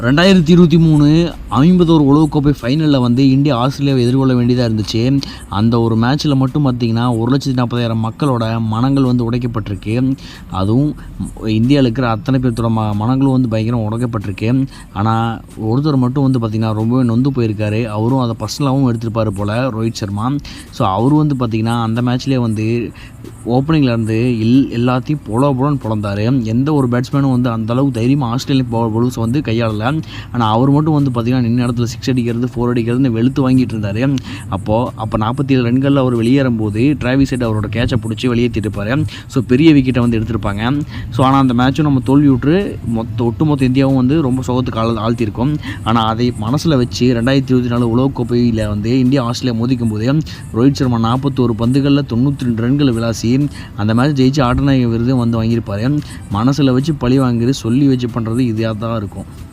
2023 50 உலகக்கோப்பை ஃபைனலில் வந்து இந்தியா ஆஸ்திரேலியாவை எதிர்கொள்ள வேண்டியதாக இருந்துச்சு. அந்த ஒரு மேட்ச்சில் மட்டும் பார்த்திங்கன்னா 1,40,000 மக்களோட மனங்கள் வந்து உடைக்கப்பட்டிருக்கு. அதுவும் இந்தியாவில் இருக்கிற அத்தனை பேர்த்தோட மனங்களும் வந்து பயங்கரம் உடைக்கப்பட்டிருக்கு. ஆனால் ஒருத்தர் மட்டும் வந்து பார்த்திங்கன்னா ரொம்பவே நொந்து போயிருக்காரு. அவரும் அதை பர்சனலாகவும் எடுத்துருப்பார் போல், ரோஹித் சர்மா. ஸோ அவர் வந்து பார்த்திங்கன்னா அந்த மேட்ச்லேயே வந்து ஓப்பனிங்கில் இருந்து எல்லாத்தையும் பொலன்னு பொழந்தார். எந்த ஒரு பேட்ஸ்மேனும் வந்து அந்தளவுக்கு தைரியமாக ஆஸ்திரேலியன் பவுலர்ஸ் வந்து கையாளலை. ஆனால் அவர் மட்டும் வந்து பார்த்திங்கன்னா நின்ன இடத்துல 6 அடிக்கிறது 4 அடிக்கிறதுன்னு வெளுத்து வாங்கிட்டு இருந்தார். அப்போ 47 ரன்களில் அவர் வெளியேறும்போது டிராவிஸ் ஹெட் அவரோட கேட்சை பிடிச்சி வெளியேற்றிருப்பார். ஸோ பெரிய விக்கெட்டை வந்து எடுத்திருப்பாங்க. ஸோ ஆனால் அந்த மேட்சும் நம்ம தோல்வி விட்டு ஒட்டுமொத்த இந்தியாவும் வந்து ரொம்ப சோகத்துக்கு ஆழ்த்திருக்கும். ஆனால் அதை மனசில் வச்சு 2024 உலகக்கோப்பையில் வந்து இந்தியா ஆஸ்திரேலியா மோதிக்கும் போது ரோஹித் சர்மா 41 பந்துகளில் 92 ரன்களை விளாசி அந்த மேட்ச் ஜெயிச்சு ஆட்டநாயக விருது வந்து வாங்கியிருப்பார். மனசில் வச்சு பழி வாங்குறது சொல்லி வச்சு பண்ணுறது இதாக தான் இருக்கும்.